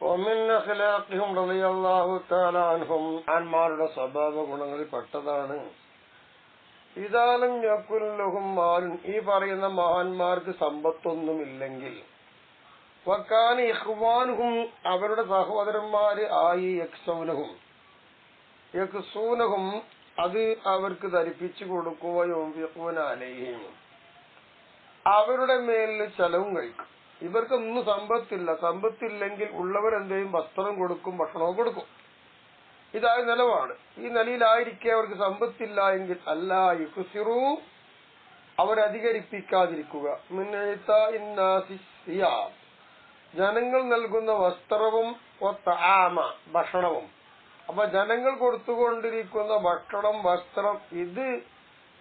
ومن أخلاقهم رضي الله تعالى عنهم അന്മാരുടെ സ്വഭാവ ഗുണങ്ങളിൽ പെട്ടതാണ് ഇദാലം യകുൽ ലഹും മാൽ, ഈ പറയുന്ന മഹാന്മാർക്ക് സമ്പത്തൊന്നുമില്ലെങ്കിൽ വകാന ഇഖ്വാനുഹും, അവരുടെ സഹോദരന്മാര് ആയി യക്സൂനഹും അത് അവർക്ക് ധരിപ്പിച്ചു കൊടുക്കുകയും യഖൂന അലൈഹിം, അവരുടെ മേലിൽ ചെലവും കഴിക്കും. ഇവർക്കൊന്നും സമ്പത്തില്ലെങ്കിൽ ഉള്ളവരെന്തെയും വസ്ത്രം കൊടുക്കും, ഭക്ഷണവും കൊടുക്കും. ഇതായ നിലവാണ്. ഈ നിലയിലായിരിക്കെ അവർക്ക് സമ്പത്തില്ല എങ്കിൽ അല്ലാ യുക്സിറൂ, അവരധികരിപ്പിക്കാതിരിക്കുക. ജനങ്ങൾ നൽകുന്ന വസ്ത്രവും ഭക്ഷണവും. അപ്പൊ ജനങ്ങൾ കൊടുത്തുകൊണ്ടിരിക്കുന്ന ഭക്ഷണം, വസ്ത്രം ഇത്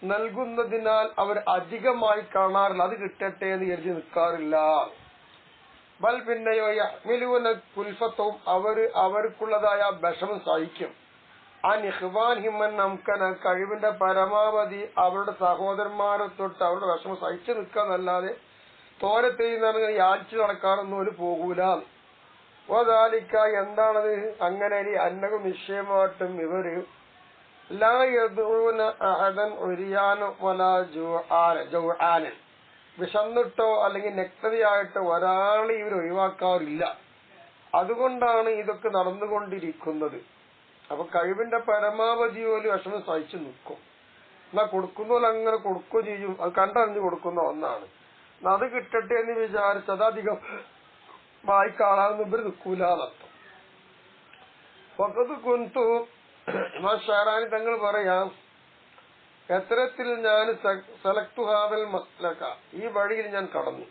നൽകുന്നതിനാൽ അവർ അധികമായി കാണാറില്ല, അത് കിട്ടട്ടെ എന്ന് കരുതി നിൽക്കാറില്ല. ബൽ പിന്നെയോ യഹ്മിലൂന കുൽഫത്തവും, അവർക്കുള്ളതായ വിഷമം സഹിക്കും. നമുക്കന കഴിവിന്റെ പരമാവധി അവരുടെ സഹോദരന്മാരെ തൊട്ട് അവരുടെ വിഷമം സഹിച്ചു നിൽക്കാന്നല്ലാതെ തോരെ ചെയ്യുന്ന യാചിച്ചു നടക്കാറൊന്നും ഒരു പോകൂല. ഓതാലിക്ക, എന്താണത് അങ്ങനെ? അന്നകും നിശ്ചയമായിട്ടും ഇവര് ലാ യദൂന അഹദൻ ഉരിയാനോ വലാ ജൗആനൻ, വിശന്നിട്ടോ അല്ലെങ്കിൽ നഗ്നതയായിട്ടോ ഒരാളെ ഇവർ ഒഴിവാക്കാറില്ല. അതുകൊണ്ടാണ് ഇതൊക്കെ നടന്നുകൊണ്ടിരിക്കുന്നത്. അപ്പൊ കഴിവിന്റെ പരമാവധി പോലും വിഷമം സഹിച്ചു നിൽക്കും. എന്നാ കൊടുക്കുന്നവർ അങ്ങനെ കൊടുക്കുകയും ചെയ്യും. അത് കണ്ടറിഞ്ഞ് കൊടുക്കുന്ന ഒന്നാണ്. അത് കിട്ടട്ടെ എന്ന് വിചാരിച്ചത് അധികം വായിക്കാളാന്ന് ഇവർ നിൽക്കൂല എന്നർത്ഥം. ഫഖദ് കുന്തു, ഇമാം ഷഅറാനി തങ്ങൾ പറയാം, എത്തരത്തിൽ ഞാൻ സലക്തു ഹാദൽ മസ്ലക, ഈ വഴിയിൽ ഞാൻ കടന്നു.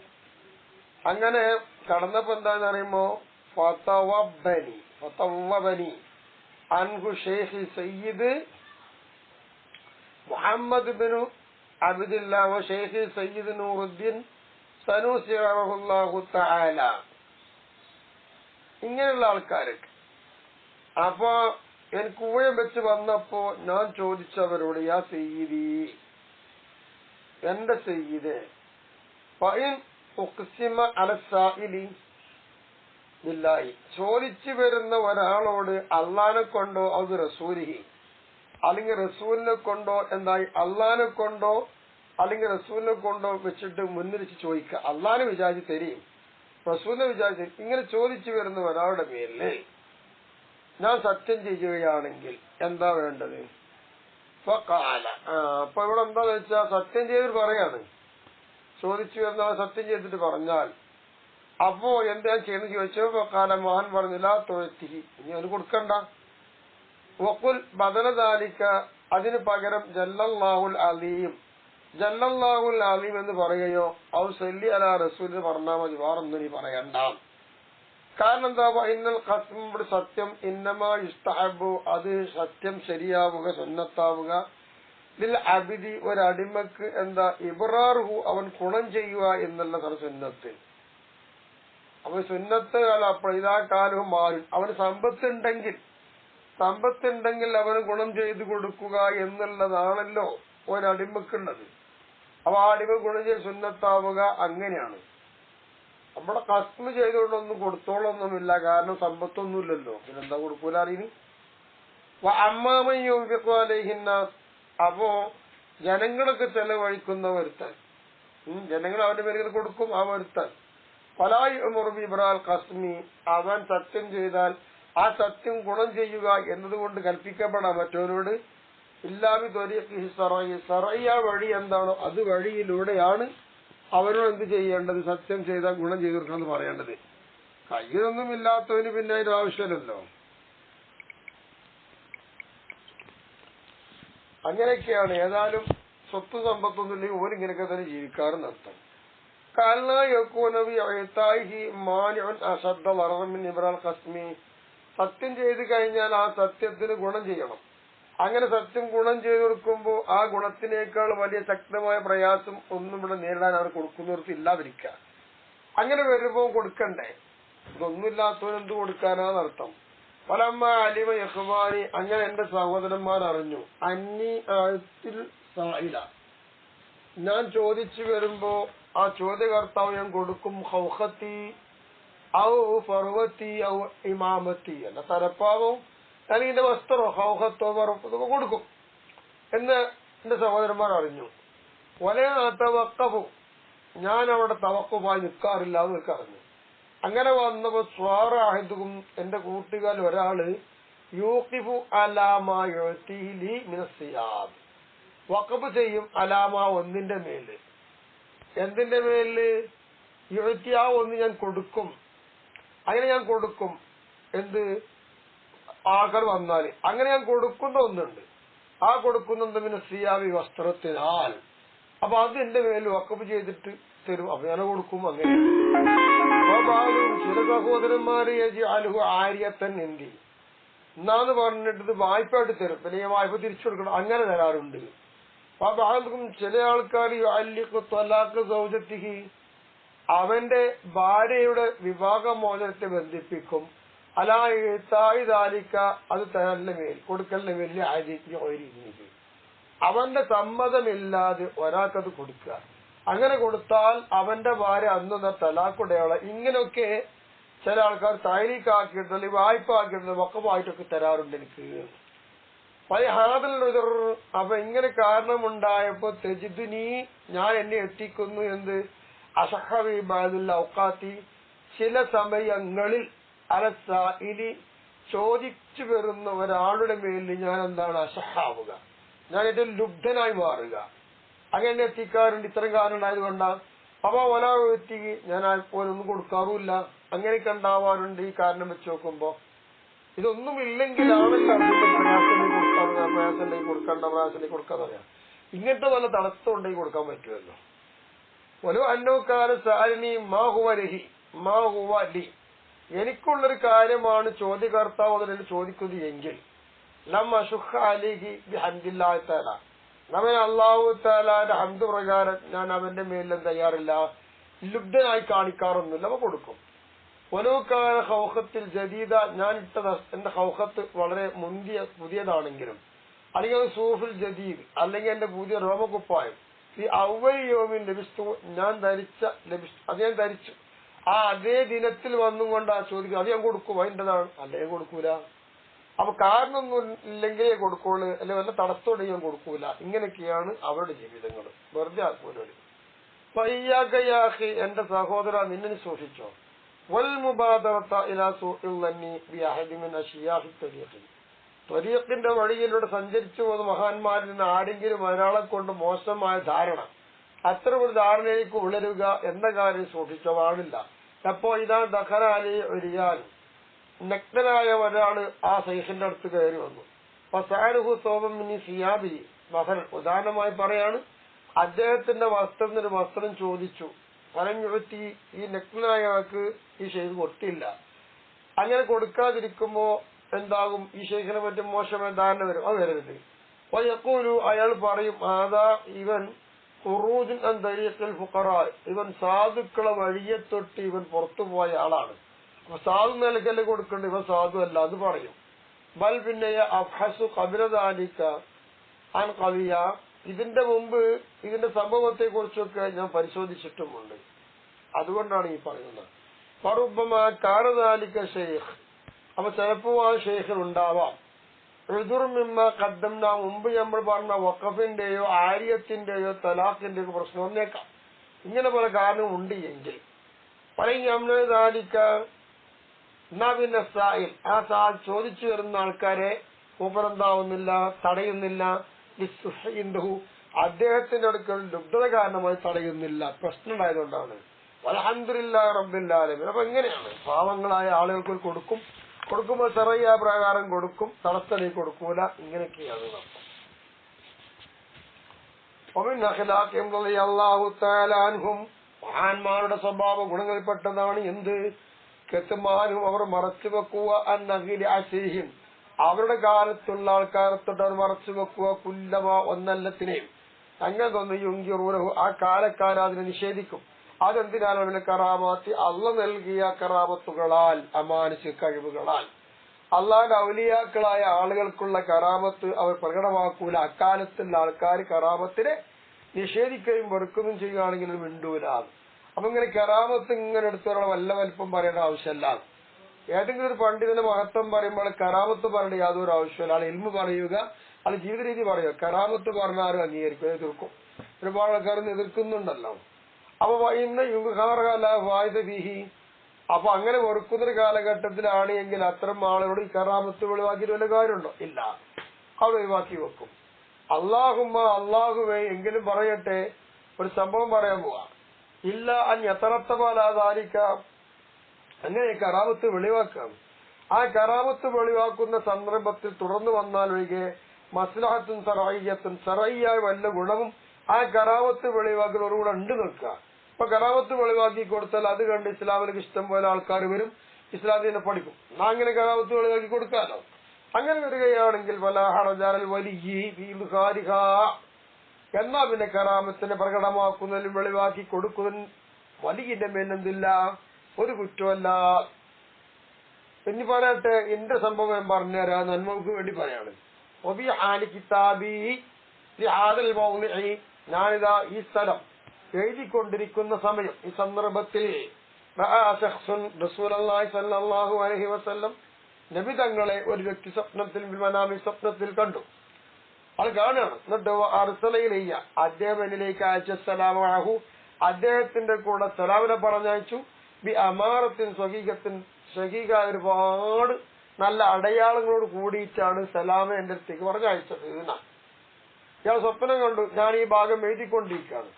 അങ്ങനെ കടന്നപ്പോ എന്താന്ന് പറയുമ്പോ ഫതവബനി അൻഹു Sheikh Sayyid Muhammad bin Abdullah Sheikh Sayyid Nooruddeen Zanussi റഹിമഹുല്ലാഹു തആല, ഇങ്ങനെയുള്ള ആൾക്കാരൊക്കെ. അപ്പോ എനിക്ക് ഊഴം വെച്ച് വന്നപ്പോ ഞാൻ ചോദിച്ചവരോട്, യാ സയ്യിദി, എന്റെ സയ്യിദേ, ഫഇൻ ഉഖ്സിമ അല സായിലി ബില്ലാഹി, ചോദിച്ചു വരുന്ന ഒരാളോട് അള്ളാനെ കൊണ്ടോ അത് റസൂലിഹി, അല്ലെങ്കിൽ റസൂലിനെ കൊണ്ടോ, എന്തായി അള്ളാനെ കൊണ്ടോ അല്ലെങ്കിൽ റസൂലിനെ കൊണ്ടോ വെച്ചിട്ട് മുന്നിരിച്ച് ചോദിക്കുക. അള്ളാനെ വിചാരിച്ച് തരും, റസൂലിനെ വിചാരിച്ച്, ഇങ്ങനെ ചോദിച്ചു വരുന്ന ഒരാളുടെ പേരില് ഞാൻ സത്യം ചെയ്യുകയാണെങ്കിൽ എന്താ വേണ്ടത്? ഫഖാല, അപ്പൊ ഇവിടെ എന്താന്ന് വെച്ചാൽ സത്യം ചെയ്തിട്ട് പറയാണ്. ചോദിച്ചു വരുന്ന സത്യം ചെയ്തിട്ട് പറഞ്ഞാൽ അപ്പോ എന്താ ചെയ്യുന്നത് ചോദിച്ചോ. ഫഖാല, മഹാൻ പറഞ്ഞില്ല, തൊഴുത്തിഹി, ഇനി അവന് കൊടുക്കണ്ട. വഖുൽ ബദലദാലിക, അതിന് പകരം ജല്ലല്ലാഹുൽ അലീം, ജല്ലല്ലാഹുൽ അലീം എന്ന് പറയുകയോ ഔ സല്ലി അലാ റസൂലിന് പറഞ്ഞാൽ മതി, വേറൊന്നും നീ പറയണ്ട. കാരണം എന്താ? ഇന്നൽ ഖസ്മ, സത്യം, ഇന്നമാ യുസ്തഹബു, അത് സത്യം ശരിയാവുക, സുന്നത്താവുക, ലിൽ അബ്ദി, ഒരടിമക്ക് എന്താ ഇബ്റാറുഹു, അവൻ ഗുണം ചെയ്യുക എന്നുള്ള സുന്നത്ത്. അപ്പൊ സുന്നത്ത് അപ്പോൾ ഇതാ കാലവും മാറും. അവന് സമ്പത്തുണ്ടെങ്കിൽ അവന് ഗുണം ചെയ്തു കൊടുക്കുക എന്നുള്ളതാണല്ലോ ഒരടിമക്കുള്ളത്. അപ്പൊ ആ അടിമ ഗുണം ചെയ്ത് സുന്നത്താവുക, അങ്ങനെയാണ്. നമ്മുടെ കസ്മ ചെയ്തുകൊണ്ടൊന്നും കൊടുത്തോളൊന്നുമില്ല, കാരണം സമ്പത്തൊന്നുമില്ലല്ലോ, പിന്നെന്താ കൊടുക്കൂല അറിയിന്. അമ്മാമയ്യുന്നാസ്, അപ്പോ ജനങ്ങളൊക്കെ ചെലവഴിക്കുന്ന ഒരുത്തൻ, ജനങ്ങൾ അവന്റെ പേരുകൾ കൊടുക്കും, ആ ഒരുത്തൻ ഫലായി ഉമറുബി ഇബ്രാൽ കസ്മി, അവൻ സത്യം ചെയ്താൽ ആ സത്യം ഗുണം ചെയ്യുക എന്നതുകൊണ്ട് കൽപ്പിക്കപ്പെടാം മറ്റവനോട്. ഇല്ലാമി ത്വരീഖി സറഈ, സറഈ വഴി എന്താണോ അത് വഴിയിലൂടെയാണ് അവരോട് എന്ത് ചെയ്യേണ്ടത്? സത്യം ചെയ്താൽ ഗുണം ചെയ്തു കൊടുക്കണമെന്ന് പറയേണ്ടത്. കയ്യിലൊന്നും ഇല്ലാത്തവന് പിന്നെ അതിന്റെ ആവശ്യമില്ലല്ലോ. അങ്ങനെയൊക്കെയാണ്. ഏതായാലും സ്വത്ത് സമ്പത്തൊന്നുമില്ലെങ്കിൽ ഓരിങ്ങനെയൊക്കെ തന്നെ ജീവിക്കാറെന്ന് അർത്ഥം. സത്യം ചെയ്ത് കഴിഞ്ഞാൽ ആ സത്യത്തിന് ഗുണം ചെയ്യണം. അങ്ങനെ സത്യം ഗുണം ചെയ്തു കൊടുക്കുമ്പോൾ ആ ഗുണത്തിനേക്കാൾ വലിയ ശക്തമായ പ്രയാസം ഒന്നും ഇവിടെ നേരിടാൻ അവർ കൊടുക്കുന്നവർക്ക് ഇല്ലാതിരിക്കുക. അങ്ങനെ വരുമ്പോൾ കൊടുക്കണ്ടേ? ഇതൊന്നുമില്ലാത്തവരെന്ത് കൊടുക്കാനാന്നർത്ഥം. പലമ്മ അലിമ യഹ്വാനി, അങ്ങനെ എന്റെ സഹോദരന്മാർ അറിഞ്ഞു, അന്നി ആഴത്തിൽ സായില, ഞാൻ ചോദിച്ചു വരുമ്പോ ആ ചോദ്യകർത്താവ് ഞാൻ കൊടുക്കും, ഹൗഹത്തി, ഔ ഫർവത്തി ഔ ഇമാമത്തി, എന്റെ തലപ്പാവും അല്ലെങ്കിൽ എന്റെ വസ്ത്രമോ ഹൗഹത്തോ ഇതൊക്കെ കൊടുക്കും എന്ന് എന്റെ സഹോദരന്മാർ അറിഞ്ഞു. ഒലേ തവക്കഫു, ഞാൻ അവിടെ തവക്കുമായി നിൽക്കാറില്ല എന്ന് നിൽക്കറിഞ്ഞു. അങ്ങനെ വന്നപ്പോ സ്വാറാഹിദും, എന്റെ കൂട്ടുകാരിൽ ഒരാള് യൂഖിഫു അലാമി മിനസിയാബ്, വഖഫ് ചെയ്യും അലാമ ഒന്നിന്റെ മേല്. എന്തിന്റെ മേല്? യുവത്തിയാ ഒന്ന് ഞാൻ കൊടുക്കും. അങ്ങനെ ഞാൻ കൊടുക്കും. എന്ത് ആൾക്കാർ വന്നാല് അങ്ങനെ ഞാൻ കൊടുക്കുന്ന ഒന്നുണ്ട്. ആ കൊടുക്കുന്ന മിനസിയാബി വസ്ത്രത്തിനാൽ. അപ്പൊ അത് എന്റെ മേല് വഖഫ് ചെയ്തിട്ട് തരും. അപ്പൊ ഞാൻ കൊടുക്കും. അങ്ങനെ ചില സഹോദരന്മാര് അലുഹു ആര്യത്തൻ എന്തി എന്നാന്ന് പറഞ്ഞിട്ട് വായ്പയായിട്ട് തരും. പിന്നെ വായ്പ തിരിച്ചു കൊടുക്കണം, അങ്ങനെ തരാറുണ്ട്. അപ്പൊ ചില ആൾക്കാർ അവന്റെ ഭാര്യയുടെ വിവാഹമോചനത്തെ ബന്ധിപ്പിക്കും. അലായിതാലിക്ക, അത് തരലിന്റെ മേൽ കൊടുക്കലിന്റെ മേലിൽ ആയിരിക്കും. അവന്റെ സമ്മതമില്ലാതെ ഒരാൾക്കത് കൊടുക്കുക. അങ്ങനെ കൊടുത്താൽ അവന്റെ ഭാര്യ അന്ന് തലാക്കുടയോളെ. ഇങ്ങനെയൊക്കെ ചില ആൾക്കാർ താരീഖാക്കിയിട്ട് അല്ലെങ്കിൽ വായ്പ ആക്കിയിട്ട് വഖഫായിട്ടൊക്കെ തരാറുണ്ട് എനിക്ക്. അപ്പൊ ഇങ്ങനെ കാരണമുണ്ടായപ്പോ തെജിദ്നി, ഞാൻ എന്നെ എത്തിക്കുന്നു എന്ത് അസഹവി ബഅദുൽ ഔഖാത്തി, ചില സമയങ്ങളിൽ അലസാഇലി, ചോദിച്ചു വരുന്ന ഒരാളുടെ മേലിൽ ഞാൻ എന്താണ് അസഹാവുക, ഞാൻ ഏറ്റവും ലുബ്ധനായി മാറുക. അങ്ങനെ എത്തിക്കാറുണ്ട്. ഇത്തരം കാരണം ഉണ്ടായതുകൊണ്ടാണ്. അപ്പൊ ഒലാത്തി ഞാൻ ഓരോന്നും കൊടുക്കാറുമില്ല. അങ്ങനെയൊക്കെ ഉണ്ടാവാറുണ്ട്. ഈ കാരണം വെച്ച് നോക്കുമ്പോ ഇതൊന്നും ഇല്ലെങ്കിലാണല്ലോ പ്രയാസത്തിലേക്ക് കൊടുക്കണ്ട, പ്രയാസത്തിലേക്ക് കൊടുക്കാന്ന് പറയാം. ഇങ്ങനത്തെ വല്ല തടസ്സം ഉണ്ടെങ്കിൽ കൊടുക്കാൻ പറ്റുമല്ലോ. ഒരു അന്നോക്കാല സാരിനി മാ ഹുവലഹി മാ ഹുവലി, എനിക്കുള്ളൊരു കാര്യമാണ് ചോദ്യകർത്താവ് അതിൽ ചോദിക്കുന്നത് എങ്കിൽ ലം അശുഖ അലിഹി ബിഹംദില്ലാഹി തആല, അവൻ അല്ലാഹു തആലയുടെ ഹംദ് പ്രകാരം ഞാൻ അവന്റെ മേലും തയ്യാറില്ല, ലുബ്ധനായി കാണിക്കാറൊന്നുമില്ല. അവ കൊടുക്കും. ഒലോക്കാല ഹൗഹത്തിൽ ജദീദ, ഞാൻ ഇട്ട എന്റെ ഹൗഹത്ത് വളരെ പുതിയതാണെങ്കിലും, അല്ലെങ്കിൽ അത് സൂഫിൽ ജദീദ്, അല്ലെങ്കിൽ എന്റെ പുതിയ രോമകുപ്പായം ഈ ഔവലിയോമിൻ ലഭിച്ചു, അത് ഞാൻ ധരിച്ചു. ആ അതേ ദിനത്തിൽ വന്നും കൊണ്ട് ആ ചോദിക്കും. അത് ഞാൻ കൊടുക്കും, അതിൻ്റെതാണ്. അല്ലെങ്കിൽ കൊടുക്കൂല. അപ്പൊ കാരണമൊന്നും ഇല്ലെങ്കിലേ കൊടുക്കുള്ളൂ, അല്ലെങ്കിൽ വല്ല തടസ്സത്തോടെ ഞാൻ കൊടുക്കൂല. ഇങ്ങനെയൊക്കെയാണ് അവരുടെ ജീവിതങ്ങൾ. വെറുതെ ആക്കൂലി. പയ്യാഖി, എന്റെ സഹോദര, നിന്നെ സൂക്ഷിച്ചോ. ത്വരീഖിന്റെ വഴിയിലൂടെ സഞ്ചരിച്ചു പോകുന്ന മഹാന്മാരിൽ നിന്ന് ആരെങ്കിലും ഒരാളെ കൊണ്ട് മോശമായ ധാരണ, അത്തരമൊരു ധാരണയിലേക്ക് ഉളരുക എന്ന കാര്യം സൂക്ഷിച്ചോ പാടില്ല. അപ്പോ ഇതാ ദഖലാലി ഒരിയാൻ, നഗ്നനായ ഒരാള് ആ ശൈഖിന്റെ അടുത്ത് കയറി വന്നു. അപ്പൊ സാരുഹു സോമം മിനി സിയാബി മഹൻ, ഉദാഹരണമായി പറയാണ്, അദ്ദേഹത്തിന്റെ വസ്ത്രത്തിന് ഒരു വസ്ത്രം ചോദിച്ചു. ഫലം ഈ നഗ്നനായ ആൾക്ക് ഈ ശൈഖ് കൊടുത്തില്ല. അങ്ങനെ കൊടുക്കാതിരിക്കുമ്പോ എന്താകും? ഈ ശൈഖിനെ പറ്റി മോശമായ ധാരണ വരും. അത് വരരുത്. അപ്പൊ യഖൂലു, അയാൾ പറയും, ആദാ ഇവൻ ഖുറൂജുൻ അൻ തരീഖിൽ ഫുഖറാ, ഇവൻ സാധുക്കളെ വഴിയെ തൊട്ട് ഇവൻ പുറത്തുപോയ ആളാണ്. അപ്പൊ സാധു നിലക്കല്ലേ കൊടുക്കണ്ട, ഇവൻ സാധു അല്ല അത് പറയും. ബൽ പിന്നെ അഫ്ഹസു ഖബറദാലിക അൻ ഖദിയ, ഇതിന്റെ മുമ്പ് ഇതിന്റെ സംഭവത്തെ കുറിച്ചൊക്കെ ഞാൻ പരിശോധിച്ചിട്ടുമുണ്ട്, അതുകൊണ്ടാണ് ഈ പറയുന്നത്. ഫറുബ്ബമാ കാനദാലിക ശൈഖ്, അപ്പൊ ചിലപ്പോ ആ ശൈഖിൽ ഉണ്ടാവാം കദ്ദംന, മുമ്പ് നമ്മൾ പറഞ്ഞ വഖഫിന്റെയോ ആര്യത്തിന്റെയോ തലാഖിന്റെയോ പ്രശ്നം വന്നേക്കാം. ഇങ്ങനെ പല കാരണം ഉണ്ട് എങ്കിൽ പറയും പിന്നെ സായിൽ, ആ ചോദിച്ചു വരുന്ന ആൾക്കാരെ മൂപ്പരെന്താവുന്നില്ല, തടയുന്നില്ല. അദ്ദേഹത്തിന്റെ അടുക്കൽ ലുബ്ധത കാരണമായി തടയുന്നില്ല, പ്രശ്നം ഉണ്ടായതുകൊണ്ടാണ്. അൽഹംദുലില്ലാഹി റബ്ബിൽ ആലമീൻ. അപ്പൊ എങ്ങനെയാണ് പാവങ്ങളായ ആളുകൾക്ക് കൊടുക്കുമ്പോൾ ചെറിയ പ്രകാരം കൊടുക്കും, തടസ്സലേക്ക് കൊടുക്കൂല. ഇങ്ങനെയൊക്കെയാണ് മഹാന്മാരുടെ സ്വഭാവ ഗുണങ്ങളിൽപ്പെട്ടതാണ് എന്ത്? കെത്തുമാനും അവർ മറച്ചു വെക്കുക അന്നഹിലി അശീഹിം, അവരുടെ കാലത്തുള്ള ആൾക്കാരെ തൊട്ട് അവർ മറച്ചു വെക്കുക കുല്ലമ ഒന്നല്ലത്തിനെയും അങ്ങനെ തോന്നി യുങ്കിറൂനഹു, ആ കാലക്കാർ അതിനെ നിഷേധിക്കും. അതെന്തിനാണ്? അവന് കറാമത്തി, അള്ള നൽകിയ കറാമത്തുകളാൽ, അമാനുഷിക കഴിവുകളാൽ. അള്ളാന്റെ ഔലിയാക്കളായ ആളുകൾക്കുള്ള കറാമത്ത് അവർ പ്രകടമാക്കൂല. അക്കാലത്തുള്ള ആൾക്കാർ കറാമത്തിനെ നിഷേധിക്കുകയും വെറുക്കുകയും ചെയ്യുകയാണെങ്കിൽ മിണ്ടൂല. അപ്പൊ ഇങ്ങനെ കറാമത്ത് ഇങ്ങനെ എടുത്തോളം വല്ല വലിപ്പം പറയേണ്ട ആവശ്യമല്ല. ഏതെങ്കിലും ഒരു പണ്ഡിതന്റെ മഹത്വം പറയുമ്പോൾ കറാമത്ത് പറയേണ്ട യാതൊരു ആവശ്യമില്ല. ആൾ ഇൽമു പറയുക, ആൾ ജീവിത രീതി പറയുക. കറാമത്ത് പറഞ്ഞാൽ ആരും അംഗീകരിക്കും, എതിർക്കും. ഒരുപാട് ആൾക്കാർ എതിർക്കുന്നുണ്ടല്ലോ. അപ്പൊ ഇന്ന് യുഗാർഹി, അപ്പൊ അങ്ങനെ വെറുക്കുന്നൊരു കാലഘട്ടത്തിലാണ് എങ്കിൽ അത്തരം ആളുകളോട് ഈ കറാമത്ത് ഒഴിവാക്കിയിട്ട് വല്ല കാര്യമുണ്ടോ? ഇല്ല, അവിടെ ഒഴിവാക്കി വെക്കും. അള്ളാഹുമ്മ, അള്ളാഹുവേ എങ്കിലും പറയട്ടെ, ഒരു സംഭവം പറയാൻ പോവാ. ഇല്ല അഞ്ഞത്തറത്തപാലാതാരിക്കാം, അങ്ങനെ കറാമത്ത് വെളിവാക്കാം. ആ കറാമത്ത് വെളിവാക്കുന്ന സന്ദർഭത്തിൽ തുടർന്ന് വന്നാൽ ഒഴികെ മസ്ലഹത്തും സറയ്യത്തും, സറയ്യായ വല്ല ഗുണവും ആ കറാമത്ത് വെളിവാക്കലോടുകൂടെ ഉണ്ട് നിൽക്കുക. അപ്പൊ കറാമത്ത് വെളിവാക്കി കൊടുത്താൽ അത് കണ്ട് ഇസ്ലാമിലേക്ക് ഇഷ്ടം പോലെ ആൾക്കാർ വരും, ഇസ്ലാമിനെ പഠിക്കും. അങ്ങനെ കറാമത്ത് വെളിവാക്കി കൊടുക്കാലോ. അങ്ങനെ വരികയാണെങ്കിൽ എന്നാ പിന്നെ കറാമത്തിനെ പ്രകടമാക്കുന്നതിലും വെളിവാക്കി കൊടുക്കുന്നതിന് വലിയ മേലെന്തില്ല, ഒരു കുറ്റമല്ല. ഇനി പറയട്ടെ, എന്റെ സംഭവം ഞാൻ പറഞ്ഞുതരാ, നന്മക്ക് വേണ്ടി പറയാണ്. ഞാനിതാ ഈ സ്ഥലം എഴുതിക്കൊണ്ടിരിക്കുന്ന സമയം, ഈ സന്ദർഭത്തിൽ റസൂലുള്ളാഹി സ്വല്ലല്ലാഹു അലൈഹി വസല്ലം നബി തങ്ങളെ ഒരു വ്യക്തി സ്വപ്നത്തിൽ കണ്ടു. അത് കാണുകയാണ്. എന്നിട്ട് അർസലയിലെയ്യ, അദ്ദേഹം എന്നിലേക്ക് അയച്ച സലാമഹു, അദ്ദേഹത്തിന്റെ കൂടെ സലാമിനെ പറഞ്ഞയച്ചു. ബി അമാറത്തിൻ സ്വഹീഖത്തിൻ, സ്വഹീഖായ ഒരുപാട് നല്ല അടയാളങ്ങളോട് കൂടിയിട്ടാണ് സലാമ എന്റെ അടുത്തേക്ക് പറഞ്ഞയച്ചത്. ഇയാൾ സ്വപ്നം കണ്ടു, ഞാൻ ഈ ഭാഗം എഴുതിക്കൊണ്ടിരിക്കുകയാണ്.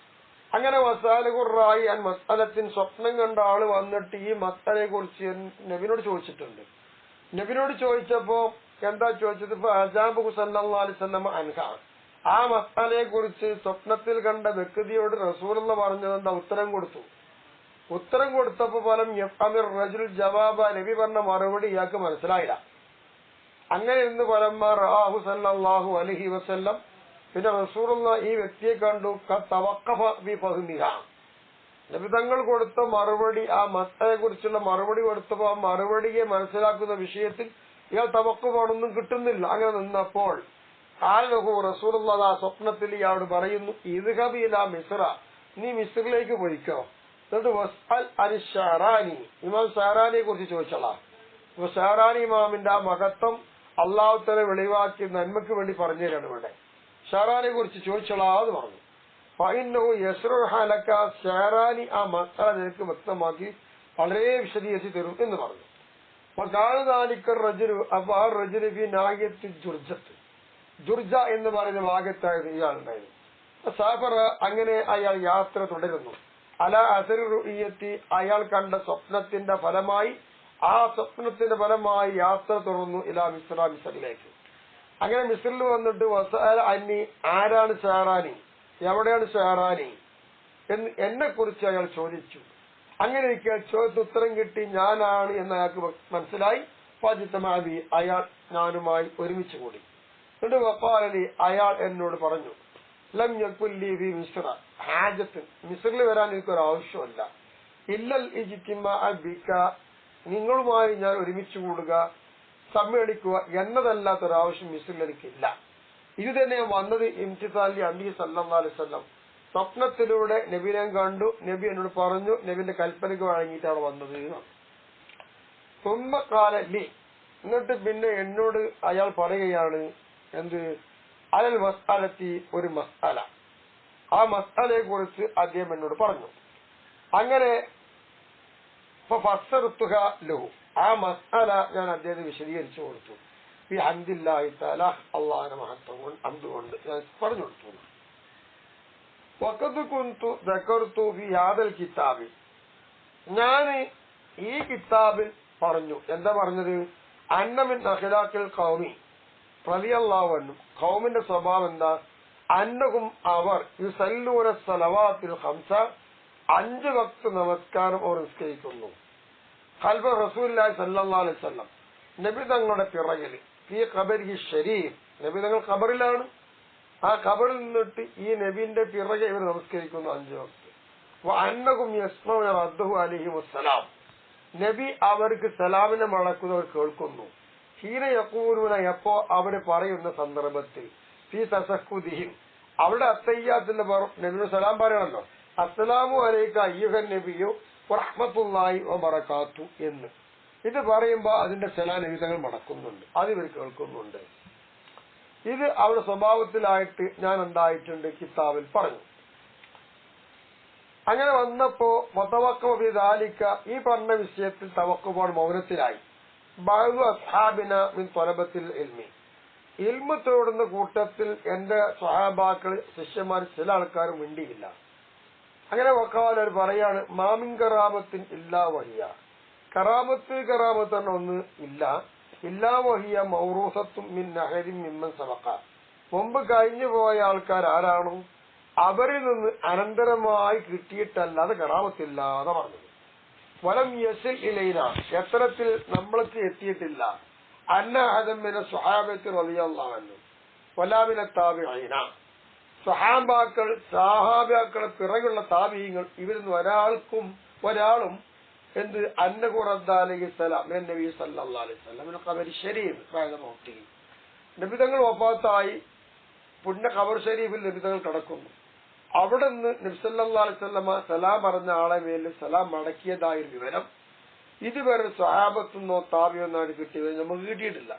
അങ്ങനെ വസാലുറായി അൻ മസ്അലത്തിൻ, സ്വപ്നം കണ്ട ആള് വന്നിട്ട് ഈ മസ്അലയെ കുറിച്ച് നബിനോട് ചോദിച്ചിട്ടുണ്ട്. നബിനോട് ചോദിച്ചപ്പോ എന്താ ചോദിച്ചത്? ഇപ്പൊ അജാബു സല്ലല്ലാഹു അലൈഹി വസല്ലം അൻഹ, ആ മസ്അലയെ കുറിച്ച് സ്വപ്നത്തിൽ കണ്ട വ്യക്തിയോട് റസൂലുള്ള പറഞ്ഞതെന്താ ഉത്തരം കൊടുത്തു. ഉത്തരം കൊടുത്തപ്പോ ഫലം യഫ്അമിർ റജുൽ ജവാബ, നബി പറഞ്ഞ മറുപടി ഇയാൾക്ക് മനസ്സിലായില്ല. അങ്ങനെ ഇന്ന് ഫലമ്മ റആഹു സല്ലല്ലാഹു അലൈഹി വസല്ലം, പിന്നെ റസൂലുള്ള ഈ വ്യക്തിയെ കണ്ടു. തവഖഫ ബി ഫഹ്മിഹ, നബി തങ്ങൾ കൊടുത്ത മറുപടി, ആ മസ്അലയെ കുറിച്ചുള്ള മറുപടി കൊടുത്തപ്പോ ആ മറുപടിയെ മനസ്സിലാക്കുന്ന വിഷയത്തിൽ ഇയാൾ തവഖുഫൊന്നും കിട്ടുന്നില്ല. അങ്ങനെ നിന്നപ്പോൾ റസൂലുള്ള ആ സ്വപ്നത്തിൽ ഇയാളോട് പറയുന്നു, ഇദ്ഹബ് ഇലാ മിസ്ര, നീ മിസ്രിലേക്ക് പോയിക്കോ. എന്നിട്ട് വസ്അൽ അനി ഷഅറാനി, ഇമാം ഷഅറാനിയെ കുറിച്ച് ചോദിച്ചോളാം. അപ്പൊ ഷഅറാനി ഇമാമിന്റെ ആ മഹത്വം അള്ളാഹു തആല വെളിവാക്കി നന്മക്ക് വേണ്ടി പറഞ്ഞു തരാണ് ഇവിടെ. ഷഅറാനിയെ കുറിച്ച് ചോദിച്ചോളാന്ന് പറഞ്ഞു. ഫഇന്നഹു യസ്റുഹ ലക, ഷഅറാനി ആ മസ്അല നിനക്ക് വ്യക്തമാക്കി വളരെ വിശദീകരിച്ച് തരും എന്ന് പറഞ്ഞു. റജുലു, അപ്പൊ ആ റജുലു ഫി നാഹിയത്തി ജുർജത്ത്, ജുർജ എന്ന് പറയുന്ന ഭാഗത്തായിരുന്നു ഇയാളുണ്ടായിരുന്നു. സാഫറ, അങ്ങനെ അയാൾ യാത്ര തുടരുന്നു. അല അസറി റുഇയത്തി, അയാൾ കണ്ട സ്വപ്നത്തിന്റെ ഫലമായി, ആ സ്വപ്നത്തിന്റെ ഫലമായി യാത്ര തുടർന്നു ഇലാ മിസ്ര, മിസ്രിലേക്ക്. അങ്ങനെ മിസ്രിൽ വന്നിട്ട് വസഅല അന്നി, ആരാണ് ഷഅറാനി, എവിടെയാണ് ഷഅറാനി എന്ന് എന്നെ കുറിച്ച് അയാൾ ചോദിച്ചു. അങ്ങനെ ചോദ്യത്തിന് ഉത്തരം കിട്ടി, ഞാനാണ് എന്ന് അയാൾക്ക് മനസ്സിലായി. ഫജിത്തമാബി, അയാൾ ഞാനുമായി ഒരുമിച്ച് കൂടി. എന്നിട്ട് വഖാലലി, അയാൾ എന്നോട് പറഞ്ഞു, ലം യകുല്ലി ഫി മിസ്ര ഹാജത്ത്, മിസ്രിൽ വരാൻ എനിക്കൊരു ആവശ്യമല്ല. ഇല്ലൽ ഇജ്തിമാഅ ബിക, നിങ്ങളുമായി ഞാൻ ഒരുമിച്ച് കൂടുക, സമ്മേളിക്കുക എന്നതല്ലാത്തൊരാവശ്യം മിസ്രിൽ എനിക്കില്ല. ഇത് തന്നെ വന്നത് ഇംതിസാലി അംബി സല്ലല്ലാഹു അലൈഹി വസല്ലം, സ്വപ്നത്തിലൂടെ നബിനെ കണ്ടു, നബി എന്നോട് പറഞ്ഞു, നബിന്റെ കൽപ്പനയ്ക്ക് വഴങ്ങിയിട്ടാണ് വന്നത്. തുമ്മക്കാലി, എന്നിട്ട് പിന്നെ എന്നോട് അയാൾ പറയുകയാണ്, എന്ത്, അലൽ മസ്അലത്തി, ഒരു മസ്അല, ആ മസ്അലയെ കുറിച്ച് അദ്ദേഹം എന്നോട് പറഞ്ഞു. അങ്ങനെ ഫസ്സർതുഹ ലഹു, ആ മസ്അല ഞാൻ അദ്ദേഹത്തെ വിശദീകരിച്ചു കൊടുത്തു. ഫി ഹംദില്ലാഹി തആല, അല്ലാഹുവിന്റെ മഹത്വം കൊണ്ട്, ഹംദ് കൊണ്ട് ഞാൻ പറഞ്ഞു കൊടുത്തു. വഖദ് കുന്തു ദക്കർതു ഫി ഹാദൽ കിതാബി, ഞാൻ ഈ കിതാബിൽ പറഞ്ഞു. എന്താ പറഞ്ഞത്? അന്ന മിൻ അഖ്ലാഖിൽ ഖൗമി റളിയല്ലാഹു അൻഹു, ഖൗമിന്റെ സ്വഭാവം എന്താ? അന്നഹും അവർ യുസല്ലൂന സ്വലവാത്തിൽ ഖംസ, 5 വക്ത് നമസ്കാരം അവർ നിസ്കരിക്കുന്നു. ഖൽഫ റസൂലുള്ളാഹി സ്വല്ലല്ലാഹു അലൈഹി വസല്ലം, നബി തങ്ങളുടെ പിറകിൽ. ഫീ ഖബരിഹി ശരീഫ്, നബി തങ്ങൾ ഖബറിലാണ്. ആ ഖബറിൽ നിന്നിട്ട് ഈ നബിന്റെ പിറകെ ഇവർ നമസ്കരിക്കുന്നു 5 വക്ത്. വഅന്നഹും യസ്മഉന റദ്ദഹു അലൈഹി വസ്സലാം, നബി അവർക്ക് സലാമിനെ മടക്കുന്നവർ കേൾക്കുന്നു. ഹീന യഖൂലുന, എപ്പോ അവര് പറയുന്ന സന്ദർഭത്തിൽ. ഫീ തസഹുദിഹിം, അവിടെ അത്തയ്യാത്തിന്റെ നബിയുടെ സലാം പറയണല്ലോ, അസ്സലാമു അലൈക അയ്യുഹൻ നബിയു വറഹ്മത്തുള്ളാഹി വബറകാത്തു എന്ന്. ഇത് പറയുമ്പോൾ അതിന്റെ ചില നിമിഷങ്ങൾ മടക്കുന്നുണ്ട്, അത് ഇവർ കേൾക്കുന്നുണ്ട്. ഇത് അവരുടെ സ്വഭാവത്തിലായിട്ട് ഞാൻ എന്തായിട്ടുണ്ട് കിതാബിൽ പറഞ്ഞു. അങ്ങനെ വന്നപ്പോ വതവഖഫ ഈ പറഞ്ഞ വിഷയത്തിൽ തവക്കുഫാണ്, മൗനത്തിലായി. ബഅദു അസ്ഹാബിന മിൻ തലബത്തിൽ ഇൽമി, ഇൽമു തേടുന്ന കൂട്ടത്തിൽ എന്റെ സ്വഹാബാക്കൾ ശിഷ്യന്മാർ ചില ആൾക്കാർ മിണ്ടിയില്ല. അങ്ങനെ വഖാല പറയാണ്, മാമിൻ കറാമത്തിൻ ഇല്ലാ വഹിയ, കറാമത്ത് ഒന്നും ഇല്ല, ഇല്ലാ വഹിയ മൗറൂസത്തും മിൻ നഹരിൻ മിമ്മൻ സബഖ, മുമ്പ് കഴിഞ്ഞു പോയ ആൾക്കാർ ആരാണോ അവരിൽ നിന്ന് അനന്തരമായി കിട്ടിയിട്ടല്ലാതെ കറാമത്തില്ലാതെ പറഞ്ഞത്. വലം യസിൽ ഇലൈന, എത്തരത്തിൽ നമ്മൾക്ക് എത്തിയിട്ടില്ല, അന്ന അഹദമിന സ്വഹാബത്തി റളിയല്ലാഹു അൻഹു വലാ മിന താബിഈന, സ്വഹാബാക്കൾ സഹാബാക്കളെ പിറകുള്ള താബിഈങ്ങൾ ഇവരിൽ നിന്ന് ഒരാളും എന്ത് അന്നഹു റദ്ദ അലൈഹിസ്സലാം മിൻ നബി സല്ലല്ലാഹു അലൈഹി വസല്ലം ഖബർ ശരീഫ് ബഅദ മൗതിഹി, നബി തങ്ങൾ വഫാത്തായി പുണ്യ ഖബർ ശരീഫിൽ നബി തങ്ങൾ കിടക്കുന്നു. അവിടെ നിന്ന് നബി സല്ലല്ലാഹു അലൈഹി വസല്ലം സലാം പറഞ്ഞ ആളെ മേലിൽ സലാം മടക്കിയതായ വിവരം ഇതുവരെ സ്വഹാബത്തുനിന്നോ താബിയൊന്നാണ് കിട്ടിയത് നമുക്ക് കിട്ടിയിട്ടില്ല.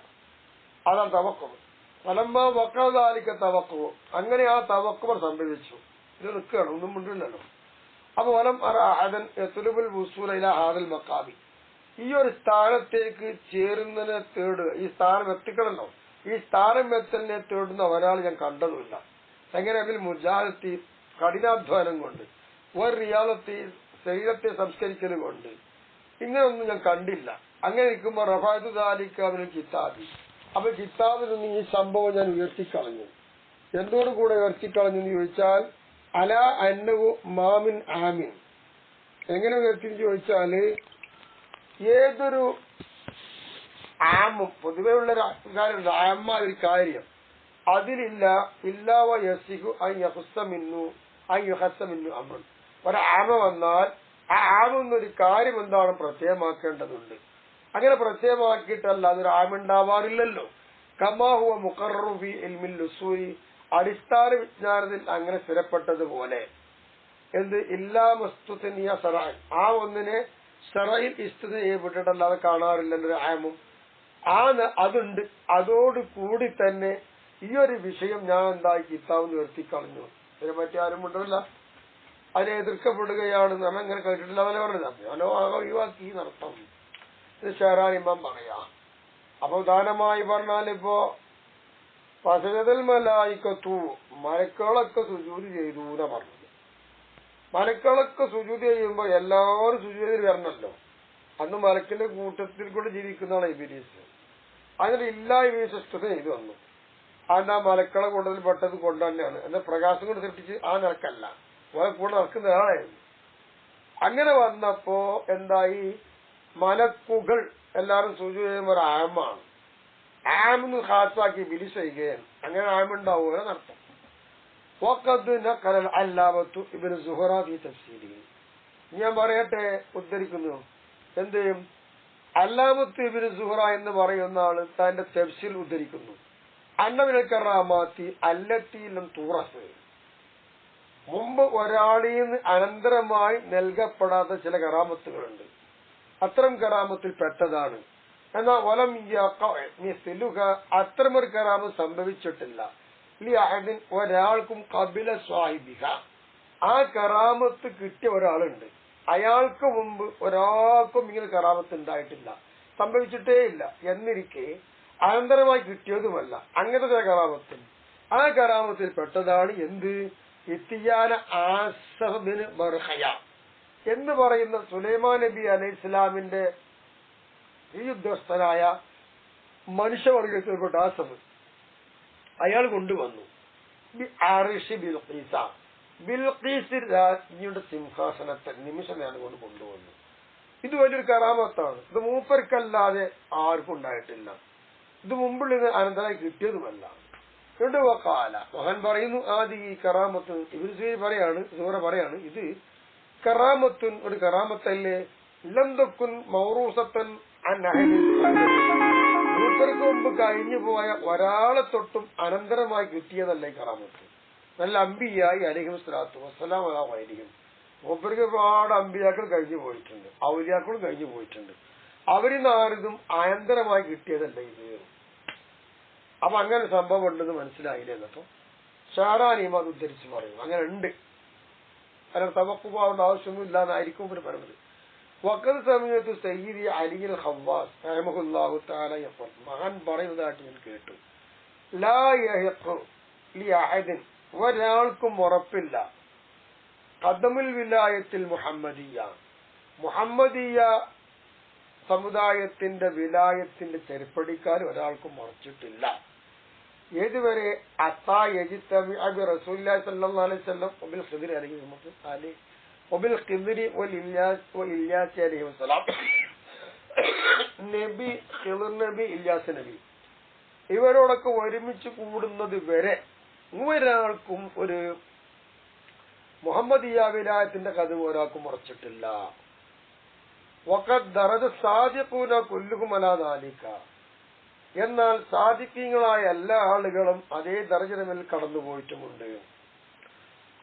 അതാണ് തവക്കുഫ്. ഫലമ്മ വഖഅദാലിക തവക്കുഫ്, അങ്ങനെ ആ തവക്കുഫ് സംഭവിച്ചു. ഇത് നിൽക്കുകയാണ്, ഒന്നും മിണ്ടില്ലല്ലോ. അപ്പൊ വലം അറ അഹദൻ യത്ലുബുൽ വുസൂല ഇലാ ഹാദൽ മഖാമി, ഈ ഒരു സ്ഥാനത്തേക്ക് ചേരുന്നതിനെ തേടുക, ഈ സ്ഥാനം എത്തിക്കണല്ലോ, ഈ സ്ഥാനം എത്തലിനെ തേടുന്ന ഒരാൾ ഞാൻ കണ്ടതുമില്ല. എങ്ങനെ അതിൽ മുജാഹത്തി കഠിനാധ്വാനം കൊണ്ട്, ഒരു റിയാദത്തി ശരീരത്തെ സംസ്കരിക്കലും കൊണ്ട്, ഇങ്ങനെയൊന്നും ഞാൻ കണ്ടില്ല. അങ്ങനെ ഇരിക്കുമ്പോ റഫഅതു ദാലിക മിനൽ കിതാബി, അപ്പൊ കിതാബിൽ നിന്ന് ഈ സംഭവം ഞാൻ ഉയർത്തിക്കളഞ്ഞു. എന്തോടുകൂടെ ഉയർത്തിക്കളഞ്ഞു എന്ന് ചോദിച്ചാൽ അല അന്നഹു മാമിൻ ആമിൻ, എങ്ങനെ ഉയർത്തി ചോദിച്ചാല് ഏതൊരു ആമും പൊതുവെ ഉള്ള കാര്യമുണ്ട്, ആമ്മ ഒരു കാര്യം അതിലില്ല ഇല്ലാവ യസിഹു മിന്നു അമൻ, ഒരാമ വന്നാൽ ആ ആമെന്നൊരു കാര്യം എന്താണ് പ്രത്യേകമാക്കേണ്ടതുണ്ട്. അങ്ങനെ പ്രത്യേകമാക്കിയിട്ടല്ല അതൊരു ആമുണ്ടാവാറില്ലല്ലോ. കമാഹുവ മുഖററു ഫി ഇൽമിൽ ഉസൂലി, അടിസ്ഥാന വിജ്ഞാനത്തിൽ അങ്ങനെ സ്ഥിരപ്പെട്ടതുപോലെ എന്ത് ഇല്ലാ മസ്തുതനിയ ശറഅൻ, ആ ഒന്നിനെ ശറഇൽ ഇസ്തുത ചെയ്യപ്പെട്ടിട്ടല്ലാതെ കാണാറില്ലല്ലോ ഒരു ആമും. അതുണ്ട്. അതോട് കൂടി തന്നെ ഈ ഒരു വിഷയം ഞാൻ എന്തായി കിതാബ് നിർത്തിക്കളഞ്ഞു. ഇതിനെപ്പറ്റി ആരും കൊണ്ടുവരില്ല, അതിനെ എതിർക്കപ്പെടുകയാണ് നമ്മൾ ഇങ്ങനെ കേട്ടിട്ടില്ല എന്നല്ല പറഞ്ഞത്. ഞാനോ ആകെ ഒഴിവാക്കി നടത്തം, ഇത് ഷെഹറാനിമ്പം പറയാ. അപ്പൊ ഉദാഹരണമായി പറഞ്ഞാൽ ഇപ്പോ ഫസജദൽ മലായികത്തു, മലക്കുകളൊക്കെ സുജൂദ് ചെയ്തു എന്നാ പറഞ്ഞത്. മലക്കുകളൊക്കെ സുജൂദ് ചെയ്യുമ്പോ എല്ലാവരും സുജൂദിൽ വരണല്ലോ. അന്ന് മലക്കിന്റെ കൂട്ടത്തിൽ കൂടെ ജീവിക്കുന്നതാണ് ഇബ്ലീസ്. അങ്ങനെ ഇല്ലാ ഇബ്ലീസ് ചെയ്തു വന്നു. അതെന്താ മലക്കളെ കൂട്ടത്തിൽ പെട്ടത് കൊണ്ട് തന്നെയാണ്. എന്നാൽ പ്രകാശം കൊണ്ട് സൃഷ്ടിച്ച് ആ നിലക്കല്ല, ഓരോ കൂടെ നടക്കുന്ന ആളായിരുന്നു. അങ്ങനെ വന്നപ്പോ എന്തായി, മലക്കുകൾ എല്ലാവരും സുജൂദ് ചെയ്യുമ്പോൾ ഒരു ആമാണ്, ആമെന്ന് ഖാസാക്കി ഇബ്ലീസ് ചെയ്യുകയാണ്. അങ്ങനെ ആമുണ്ടാവുക നടത്തും. അല്ലാമത്തു ഇബ്നു സുഹറ ഫീ തഫ്സീരിഹി, ഞാൻ പറയട്ടെ, ഉദ്ധരിക്കുന്നു. എന്ത് അല്ലാമത്ത് ഇബ്നു സുഹറ എന്ന് പറയുന്ന ആള് തന്റെ തഫ്സീർ ഉദ്ധരിക്കുന്നു. അന്നമിനൽ കറാമാത്തി അല്ലത്തി ലം തുറസ്, മുമ്പ് ഒരാളിൽ നിന്ന് അനന്തരമായി നൽകപ്പെടാത്ത ചില കറാമത്തുകളുണ്ട്, അത്തരം കറാമത്തിൽ പെട്ടതാണ്. എന്നാൽ വലം അത്തരമൊരു കറാമത്ത് സംഭവിച്ചിട്ടില്ല ലിഅഹദിൻ, ഒരാൾക്കും ഖബില സ്വാഹിബിഹ, ആ കറാമത്ത് കിട്ടിയ ഒരാളുണ്ട്, അയാൾക്ക് മുമ്പ് ഒരാൾക്കും ഇങ്ങനെ കറാമത്ത് ഉണ്ടായിട്ടില്ല, സംഭവിച്ചിട്ടേ ഇല്ല. എന്നിരിക്കെ അനന്തരമായി കിട്ടിയതുമല്ല അങ്ങനത്തെ ചില കറാമത്തിൽ, ആ കറാമത്തിൽ പെട്ടതാണ് എന്ത്, ഇത്തിയാന ആസബിന് ബർഹയ എന്ന് പറയുന്ന സുലൈമാൻ നബി അലൈഹി ഇസ്ലാമിന്റെ ഈ ഉദ്യോഗസ്ഥനായ മനുഷ്യവർഗത്തിൽപ്പെട്ട ആസബ് അയാൾ കൊണ്ടുവന്നു ബിൽഖീസ് രാജ്ഞിയുടെ സിംഹാസനത്തെ നിമിഷമാണ് കൊണ്ട് കൊണ്ടുവന്നു. ഇത് വലിയൊരു കറാമത്താണ്. ഇത് മൂപ്പർക്കല്ലാതെ ആർക്കും ഉണ്ടായിട്ടില്ല, ഇത് മുമ്പുള്ള ഇത് അനന്തരമായി കിട്ടിയതുമല്ല. വഖാല, മഹാൻ പറയുന്നു, ആദി ഈ കറാമത്ത് ഇബ്നു പറയാണ്, ഇത് കറാമത്തുൻ, ഒരു കറാമത്തല്ലേ, ലം തകുൻ മൗറൂസത്തൻ അൻ അഹദിൻ, മൂപ്പർക്ക് മുമ്പ് കഴിഞ്ഞു പോയ ഒരാളെ തൊട്ടും അനന്തരമായി കിട്ടിയതല്ല ഈ കറാമത്ത്. നല്ല അമ്പിയായി അലൈഹിം സ്വലാത്തു വസ്സലാം ആയിരിക്കും മൂപ്പർക്ക് ഒരുപാട് അമ്പിയാക്കൾ കഴിഞ്ഞു പോയിട്ടുണ്ട്, ഔലിയാക്കളും കഴിഞ്ഞു പോയിട്ടുണ്ട്. അവരിന്ന് ആരും അനന്തരമായി കിട്ടിയതല്ല ഇത്. അപ്പൊ അങ്ങനെ സംഭവം ഉണ്ടെന്ന് മനസ്സിലായില്ലേ എന്നപ്പോ ഷാറാനിയും അത് ഉദ്ധരിച്ച് പറയും. അങ്ങനെ ഉണ്ട്, കാരണം തവക്കുവാവേണ്ട ആവശ്യമൊന്നും ഇല്ലാന്നായിരിക്കും ഇവർ പറയുന്നത്. വഖദ് സമയത്ത് സയ്യിദി അലിൽ ഖവ്വാസ് റഹ്മഹുല്ലാഹു തആല യഖൂൽ, മഹാൻ പറയുന്നതായിട്ട് ഞാൻ കേട്ടു, ലാ യഹഖു ലി അഹദിൻ, ഒരാൾക്കും ഉറപ്പില്ല, ഖദമുൽ വിലായത്തിൽ മുഹമ്മദിയ, മുഹമ്മദിയ സമുദായത്തിന്റെ വിലായത്തിന്റെ ചെരുപ്പടിക്കാർ ഒരാൾക്കും മറച്ചിട്ടില്ല. ഏതുവരെ അത്താ യജ്തമിഅ ബി റസൂലുള്ളാഹി സ്വല്ലല്ലാഹു അലൈഹി വസല്ലം വബിൽ ഖിദ്രി അലൈഹി വസല്ലം വബിൽ ഖിദ്രി ഇല്യാസ് അലൈഹി വസല്ലം, നബി ഖിദ്ർ നബി, ഇല്യാസ് നബി ഇവരോടൊക്കെ ഒരുമിച്ച് കൂടുന്നത് വരെ ഒരാൾക്കും ഒരു മുഹമ്മദിയ വിലായത്തിന്റെ കഥ ഒരാൾക്കും മറച്ചിട്ടില്ല. വഖദ് ദറജ സാദിഖൂന കുല്ലുഹും അലാ ദാലിക, എന്നാൽ സാദിഖീങ്ങളായ എല്ലാ ആളുകളും അതേ ദർജയിൽ കടന്നുപോയിട്ടുമുണ്ട്.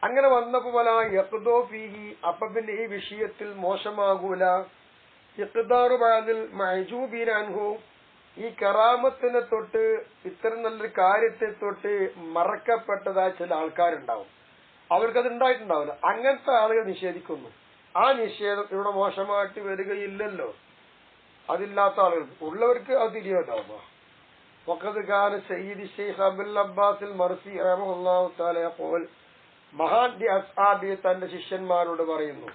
അങ്ങനെ വന്നപ്പോ വലാ യഖ്ദോ ഫീഹി, അപ്പൊ പിന്നെ ഈ വിഷയത്തിൽ മോശമാകൂല, ഇഖ്താറു ബഅദിൽ മഅജൂബീന അൻഹു, ഈ കറാമത്തിനെ തൊട്ട് ഇത്തരം നല്ലൊരു കാര്യത്തെ തൊട്ട് മറക്കപ്പെട്ടതായ ചില ആൾക്കാരുണ്ടാവും, അവർക്കത് ഉണ്ടായിട്ടുണ്ടാവില്ല. അങ്ങനത്തെ ആളുകൾ നിഷേധിക്കുന്നു. ആ നിഷേധം ഇവിടെ മോശമായിട്ട് വരികയില്ലല്ലോ, അതില്ലാത്ത ആളുകൾക്ക്. ഉള്ളവർക്ക് അത് തിരിയുണ്ടാവുക. വഖദ് കാന സയ്യിദി ശൈഖ് അബുൽ അബ്ബാസിൽ മർസി റഹ്മഹുല്ലാഹു തആല യഖൂൽ, മഹാൻ അസ്ഹാബി തന്റെ ശിഷ്യന്മാരോട് പറയുന്നു,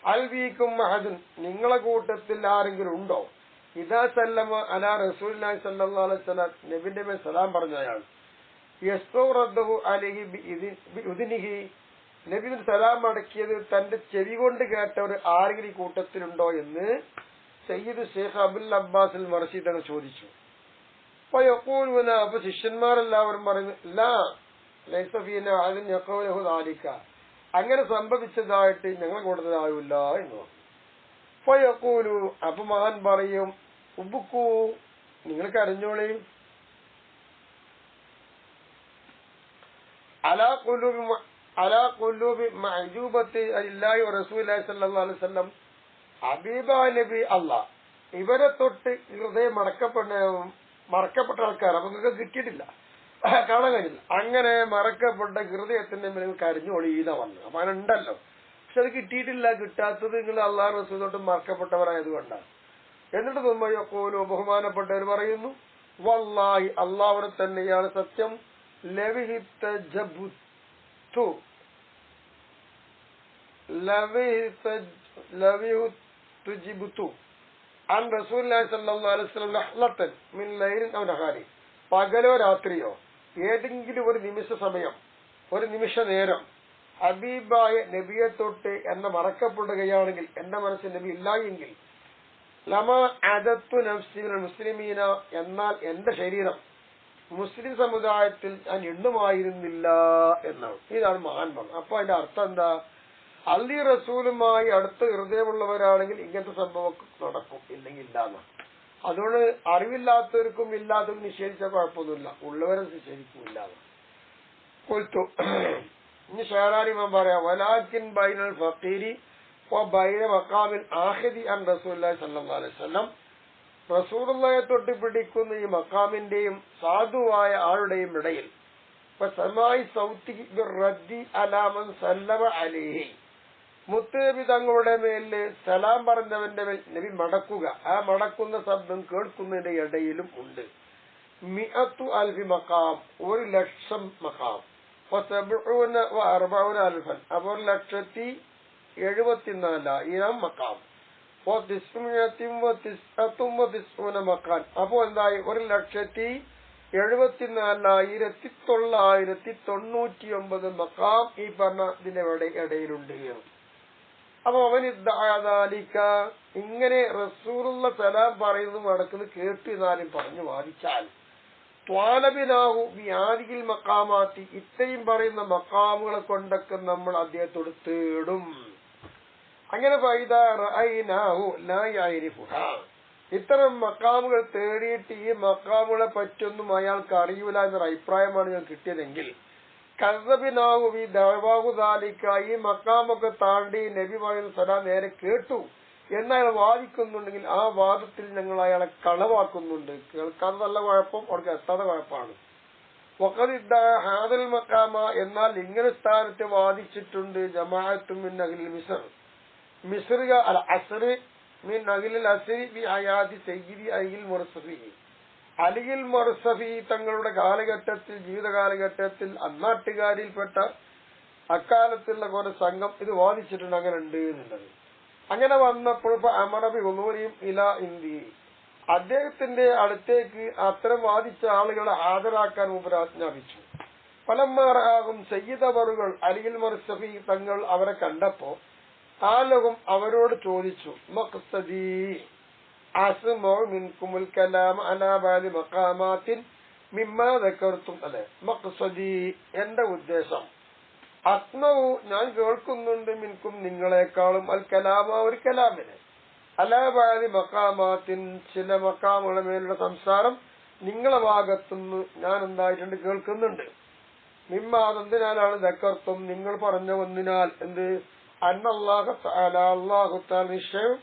അൽബീക്കും മഹദൻ, നിങ്ങളെ കൂട്ടത്തിൽ ആരെങ്കിലും ഉണ്ടോ, ഇദാ സല്ലമ അലാ റസൂലുള്ളാഹി സ്വല്ലല്ലാഹു അലൈഹി വസല്ലം, നബിയുടെ മേൽ സലാം പറഞ്ഞയാൾ, യസ്തൗറദ്ദഹു അലൈഹി ബിഉദ്നിഹി, നബി സലാം അടക്കിയത് തന്റെ ചെവി കൊണ്ട് കേട്ടവർ ആരെങ്കിലും ഈ കൂട്ടത്തിലുണ്ടോ എന്ന് സയ്യിദ് ശൈഖ് അബുൽ അബ്ബാസിൽ മർസി തങ്ങൾ ചോദിച്ചു. ഫയഖൂലുന, അപ്പൊ ശിഷ്യന്മാരെല്ലാവരും പറയുന്നു, ലാ ലൈസ ഫീനാ അഹദുൻ യഖൂലു ദാലിക, അങ്ങനെ സംഭവിച്ചതായിട്ട് ഞങ്ങൾ കൂട്ടത്തിൽ ആരുമില്ല എന്ന് പറഞ്ഞു. ഫയഖൂലു, അപ്പൊ മഹാൻ പറയും, ഉബ്കൂ, നിങ്ങൾ കരഞ്ഞോളി, അലാ ഖുലൂബി മഅജൂബത്തി അല്ലാഹി വറസൂലില്ലാഹി സ്വല്ലല്ലാഹു അലൈഹി വസല്ലം, ഹബീബ നബി അല്ലാഹ് ഇവരെ തൊട്ട് ഹൃദയം മറക്കപ്പെട്ട ആൾക്കാർ അപ്പൊ നിങ്ങൾക്ക് കിട്ടിയിട്ടില്ല, കാണാൻ കഴിഞ്ഞില്ല. അങ്ങനെ മറക്കപ്പെട്ട ഹൃദയത്തിന്റെ മേൽ കരഞ്ഞൊളിയുന്ന വന്നു. അപ്പൊ അങ്ങനെ ഉണ്ടല്ലോ, പക്ഷെ അത് കിട്ടിയിട്ടില്ല. കിട്ടാത്തത് നിങ്ങൾ അള്ളാഹു റസൂൽ തൊട്ട് മറക്കപ്പെട്ടവരായതുകൊണ്ടാണ്. എന്നിട്ട് തുമ്മയോലോ, ബഹുമാനപ്പെട്ടവർ പറയുന്നു, വല്ലാഹി, അള്ളാഹുവിനെ തന്നെയാണ് സത്യം, അൻ റസൂലുള്ളാഹി സ്വല്ലല്ലാഹു അലൈഹി വസല്ലം ലഹ്ലതൻ മിൻ ലൈലിൻ ഔ നഹാരി, പകലോ രാത്രിയോ ഏതെങ്കിലും ഒരു നിമിഷ സമയം, ഒരു നിമിഷ നേരം ഹബീബായ നബിയെ തൊട്ട് എന്നെ മറക്കപ്പെടുകയാണെങ്കിൽ, എന്റെ മനസ്സിൽ നബി ഇല്ല എങ്കിൽ, ലമാ അദത്തു നഫ്സി മിനൽ മുസ്ലിമീന, എന്നാൽ എന്റെ ശരീരം മുസ്ലിം സമുദായത്തിൽ ഞാൻ എണ്ണുമായിരുന്നില്ല എന്നാണ്. ഇതാണ് മഹാൻ പറഞ്ഞത്. അപ്പൊ അതിന്റെ അർത്ഥം എന്താ? അള്ളി റസൂലുമായി അടുത്ത ഹൃദയമുള്ളവരാണെങ്കിൽ ഇങ്ങനത്തെ സംഭവം നടക്കും, ഇല്ലെങ്കിൽ ഇല്ലാന്ന. അതുകൊണ്ട് അറിവില്ലാത്തവർക്കും ഇല്ലാത്തവർക്കും നിഷേധിച്ച കുഴപ്പമൊന്നുമില്ല, ഉള്ളവരെ നിഷേധിക്കുമില്ലാന്ന് കൊൽത്തു. ഇനി ഷാറാനിമാൻ പറയാം, വലാകിൻ ബൈനൽ ഫഖീരി വ ബൈന മഖാമിൽ ആഖിദി അൻ റസൂലുള്ളാഹി സ്വല്ലല്ലാഹു അലൈഹി വസല്ലം, റസൂലുള്ളാഹിയെ തൊട്ട് പിടിക്കുന്ന ഈ മഖാമിന്റെയും സാധുവായ ആളുടെയും ഇടയിൽ സമായി സൗത്തിഹി ബിർറദ്ദി അലാ മൻ സല്ലമ അലൈഹി, മുത്തുനബി തങ്ങളുടെ മേലില് സലാം പറഞ്ഞവന്റെ മേൽ നബി മടക്കുക, ആ മടക്കുന്ന ശബ്ദം കേൾക്കുന്നതിന്റെ ഇടയിലും ഉണ്ട്. 100,000 മഖാം, 1,00,000 മഖാം, 70,000 അപ്പൊ 1,74,000 മഖാം, 999 മഖാൻ. അപ്പോ എന്തായി? 1,74,999 മഖാം ഈ പറഞ്ഞ ഇതിന്റെ ഇടയിലുണ്ട്. അപ്പൊ അവനിദ്ദാലിക്ക, ഇങ്ങനെ റസൂലുള്ള സലാം പറയുന്നത് നടക്കുന്നത് കേട്ടു എന്നാലും പറഞ്ഞു വാദിച്ചാൽ, ത്വാലബിനാഹു ബിയാദിൽ മഖാമാത്തി, ഇത്രയും പറയുന്ന മഖാമുകളെ കൊണ്ടൊക്കെ നമ്മൾ അദ്ദേഹത്തോട് തേടും. അങ്ങനെ ഇത്തരം മഖാമുകൾ തേടിയിട്ട് ഈ മഖാമുകളെ പറ്റൊന്നും അയാൾക്ക് അറിയൂല എന്നൊരു അഭിപ്രായമാണ് ഞാൻ കിട്ടിയതെങ്കിൽ, കസബിനാവി ദഅവാഹുദാലിക ഈ മക്കാമൊക്കെ താണ്ടി നബി പറയുന്ന സലാം നേരെ കേട്ടു എന്നയാൾ വാദിക്കുന്നുണ്ടെങ്കിൽ ആ വാദത്തിൽ ഞങ്ങൾ അയാളെ കളവാക്കുന്നുണ്ട്. കേൾക്കാൻ നല്ല കുഴപ്പം, അവർക്ക് എത്താതെ കുഴപ്പമാണ്. വഖദിദ്ദ ഹാദൽ മഖാമ എന്നാൽ ഇങ്ങനെ സ്ഥാനത്ത് വാദിച്ചിട്ടുണ്ട് ജമാഅത്തും മിൻ അഹ്ലിൽ മിസ്ർ മിസ്രിക അൽ അസ്രി മിൻ അഹ്ലിൽ അസ്രി ബി ഹയാതി സയ്യിദി അലിൽ മുർസഫി അലിൽ മുർസഫി തങ്ങളുടെ കാലഘട്ടത്തിൽ ജീവിത കാലഘട്ടത്തിൽ അന്നാട്ടുകാരിൽപ്പെട്ട അക്കാലത്തുള്ള കുറെ സംഘം ഇത് വാദിച്ചിട്ടുണ്ട് അങ്ങനെ ഉണ്ട് എന്നുള്ളത്. അങ്ങനെ വന്നപ്പോൾ അമറബി ഉലൂരിയും ഇല ഇന്ത്യ അദ്ദേഹത്തിന്റെ അടുത്തേക്ക് അത്തരം വാദിച്ച ആളുകളെ ഹാജരാക്കാൻ മുമ്പ് ആജ്ഞാപിച്ചു. പലമാറാകും സയ്യിദവറുകൾ അലിൽ മുർസഫി തങ്ങൾ അവരെ കണ്ടപ്പോ ആലകും അവരോട് ചോദിച്ചു, മഖ്സദി അസ്മഉ മിൻകുമുൽ കലാം അലാ ബാദി മഖാമാത്തിൻ മിമ്മാ ദക്കർതും അല്ലേ. മഖ്സദി എന്റെ ഉദ്ദേശം, അസ്മഉ ഞാൻ കേൾക്കുന്നുണ്ട് മിൻകും നിങ്ങളെക്കാളും അൽ കലാമ ഒരു കലാമിനെ അലാ ബാദി മഖാമാത്തിൻ ചില മഖാമുകളുടെ മേലുള്ള സംസാരം നിങ്ങളെ ഭാഗത്തുനിന്ന് ഞാൻ എന്തായിട്ടുണ്ട് കേൾക്കുന്നുണ്ട്. മിമ്മാ അതെന്തിനാലാണ് ദക്കർത്തും നിങ്ങൾ പറഞ്ഞ ഒന്നിനാൽ എന്ത് അന്നല്ലാഹു തആല അല്ലാഹു തആല നിശ്ചയം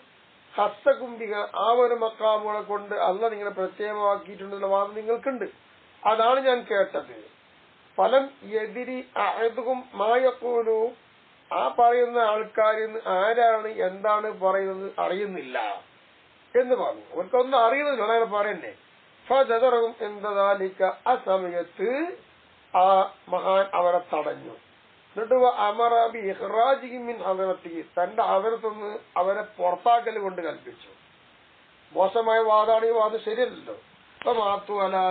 ഹസ്സകുംബിക ആ ഒരു മക്കാമുകളെ കൊണ്ട് അല്ല നിങ്ങളെ പ്രത്യേകമാക്കിയിട്ടുണ്ടെന്നുള്ള വാദം നിങ്ങൾക്കുണ്ട്. അതാണ് ഞാൻ കേട്ടത്. ഫലം എതിരി അഹദുകും മായഖൂലു ആ പറയുന്ന ആൾക്കാരിൽ ആരാണ് എന്താണ് പറയുന്നത് അറിയുന്നില്ല എന്ന് പറഞ്ഞു. അവർക്കൊന്നും അറിയുന്നില്ല, അങ്ങനെ പറയണ്ടേ. ഫദറഹും എന്തദാലിക ആ സമയത്ത് ആ മഹാൻ അവരെ തടഞ്ഞു. എന്നിട്ട് അമറ ബി ഇഖ്റാജിഹി മിൻ ഹദറത്തിഹി തന്റെ ഹദറത്തുനിന്ന് അവരെ പുറത്താക്കൽ കൊണ്ട് കൽപ്പിച്ചു. മോശമായ വാദമാണ് ഈ വാദം, ശരിയല്ലല്ലോ. അപ്പൊ മാത്തു അലാ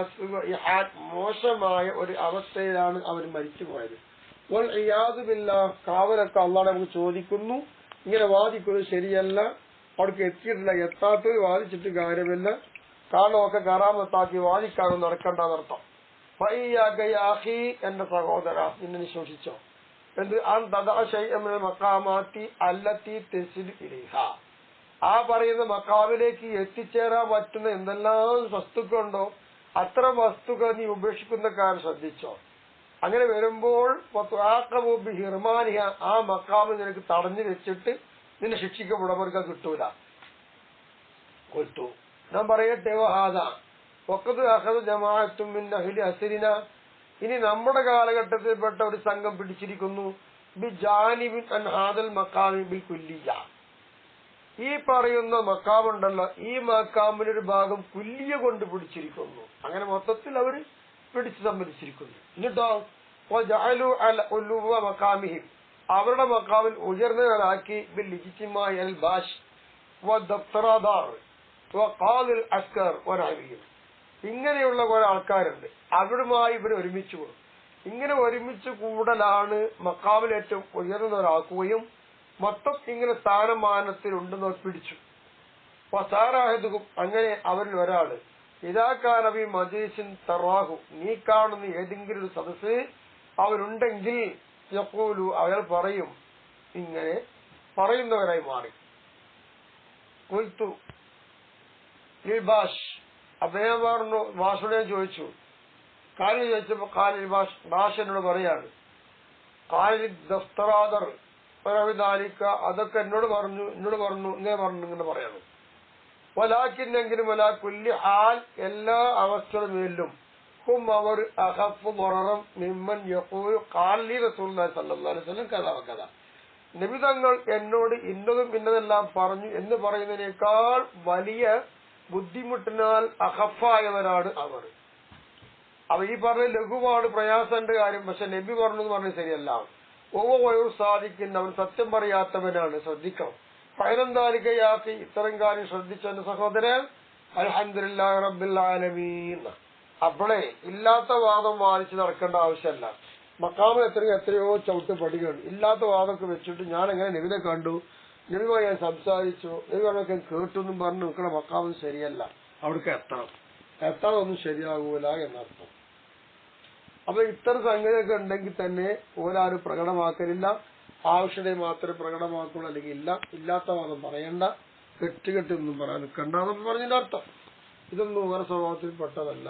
മോശമായ ഒരു അവസ്ഥയിലാണ് അവർ മരിച്ചു പോയത്. കാവലൊക്കെ അള്ളാഹ് നമുക്ക് ചോദിക്കുന്നു, ഇങ്ങനെ വാദിക്കുന്നത് ശരിയല്ല, അവർക്ക് എത്തിയിട്ടില്ല, എത്താത്തത് വാദിച്ചിട്ട് കാര്യമില്ല, കാരണമൊക്കെ കറാമത്താക്കി വാദിക്കാനും നടക്കണ്ടെന്നർത്ഥം. എന്റെ സഹോദര നിന്നെ ശോഷിച്ചോ എന്ത് മക്കാമാത്തി അല്ലത്തി തെസിൽ ഇലൈഹ ആ പറയുന്ന മക്കാമിലേക്ക് എത്തിച്ചേരാൻ പറ്റുന്ന എന്തെല്ലാം വസ്തുക്കളുണ്ടോ അത്തരം വസ്തുക്കൾ നീ ഉപേക്ഷിക്കുന്ന കാര്യം ശ്രദ്ധിച്ചോ. അങ്ങനെ വരുമ്പോൾ ഹിർമാനിഹ ആ മക്കാമിൽ നിനക്ക് തടഞ്ഞു വെച്ചിട്ട് നിന്നെ ശിക്ഷിക്കപ്പെടുന്നവർക്ക് കിട്ടൂല. കൊട്ടു ഞാൻ പറയട്ടെ ജമാഅത്തും മിൻ അഹ്ലി അസ്രിന ഇനി നമ്മുടെ കാലഘട്ടത്തിൽപ്പെട്ട ഒരു സംഘം പിടിച്ചിരിക്കുന്നു ബി ജാനിബിൻ അൻ ഹാദൽ മഖാമി ബിൽ കുല്ലിയ ഈ പറയുന്ന മക്കാമുണ്ടല്ലോ ഈ മക്കാമിനൊരു ഭാഗം കുല്ലിയ കൊണ്ട് പിടിച്ചിരിക്കുന്നു. അങ്ങനെ മൊത്തത്തിൽ അവർ പിടിച്ചു സംബന്ധിച്ചിരിക്കുന്നു. എന്നിട്ടോ മക്കാമിഹിം അവരുടെ മക്കാമിൽ ഉയർന്നവരാക്കി ബിൽ ഇജ്തിമാഇ അൽ ബാഷ് വദ്ദഫ്തറാദാർ വഖാദിൽ അസ്കർ വനഅലിയും ഇങ്ങനെയുള്ള കുറെ ആൾക്കാരുണ്ട്. അവരുമായി ഇവർ ഒരുമിച്ച് കൂടും. ഇങ്ങനെ ഒരുമിച്ച് കൂടലാണ് മക്കാമിൽ ഏറ്റവും ഉയർന്നവരാക്കുകയും മൊത്തം ഇങ്ങനെ സ്ഥാനമാനത്തിലുണ്ടെന്ന് പിടിച്ചു. വസാറാഹിദും അങ്ങനെ അവരിൽ ഒരാള് ഇതാക്കാനബി മജീസിൻ തറാഹു നീ കാണുന്ന ഏതെങ്കിലും ഒരു സദസ് അവരുണ്ടെങ്കിൽ യഖൂലു അയാൾ പറയും ഇങ്ങനെ പറയുന്നവരായി മാറി. ഖുൽതു ലിൽ ബാഷ് അദ്ദേഹം പറഞ്ഞു ബാഷയോട് ചോദിച്ചു കാര്യം ചോദിച്ചപ്പോ കാലിൽ ബാഷ് എന്നോട് പറയാണ് കാലിൽ ദഫ്തറാദർ അതൊക്കെ എന്നോട് പറഞ്ഞു ഇങ്ങനെ പറയണം. വലാക്കിന്നെങ്കിലും വലാ കുല്ലി ഹാൽ എല്ലാ അവസ്ഥകളിലും ഹും അവർ അഖഫു ദററൻ മിമ്മൻ യഖൂൽ ഖാലി റസൂലുള്ളാഹി സ്വല്ലല്ലാഹു അലൈഹി വസല്ലം കദാ വകദാ നബി തങ്ങൾ എന്നോട് ഇന്നതും ഇന്നതെല്ലാം പറഞ്ഞു എന്ന് പറയുന്നതിനേക്കാൾ വലിയ ബുദ്ധിമുട്ടിനാൽ അഖഫായവരാണ് അവർ. അവ ഈ പറഞ്ഞ ലഘുവാണ് പ്രയാസന്റെ കാര്യം. പക്ഷെ നബി പറഞ്ഞെന്ന് പറഞ്ഞത് ശരിയല്ല. സാധിക്കുന്ന അവൻ സത്യം പറയാത്തവനാണ്, ശ്രദ്ധിക്കണം. ഫൈനന്താലിക്കയാക്കി ഇത്തരം കാര്യം ശ്രദ്ധിച്ച എന്റെ സഹോദരൻ അൽഹംദുലില്ലാഹി റബ്ബിൽ ആലമീൻ. അപ്പോഴേ ഇല്ലാത്ത വാദം വാദിച്ച് നടക്കേണ്ട ആവശ്യമല്ല. മക്കാമ് എത്രയോ ചവിട്ട് പടികളുണ്ട്. ഇല്ലാത്ത വാദമൊക്കെ വെച്ചിട്ട് ഞാൻ എങ്ങനെ നബിനെ കണ്ടു, നബിയുമായി ഞാൻ സംസാരിച്ചു, നബി പറഞ്ഞൊക്കെ കേട്ടു എന്നും പറഞ്ഞു നിൽക്കണ മക്കാമ് ശരിയല്ല. അവിടേക്ക് എത്താതെ ഒന്നും ശരിയാകൂല എന്നർത്ഥം. അപ്പൊ ഇത്തരം സംഗതിയൊക്കെ ഉണ്ടെങ്കിൽ തന്നെ ഓരാരും പ്രകടമാക്കലില്ല. ആവശ്യത്തെ മാത്രമേ പ്രകടമാക്കുള്ളൂ, അല്ലെങ്കിൽ ഇല്ലാത്ത വാദം പറയണ്ട, കെട്ടുകെട്ടൊന്നും പറയാൻ നിൽക്കണ്ടെന്ന് പറഞ്ഞതിന്റെ അർത്ഥം. ഇതൊന്നും വേറെ സ്വഭാവത്തിൽ പെട്ടതല്ല.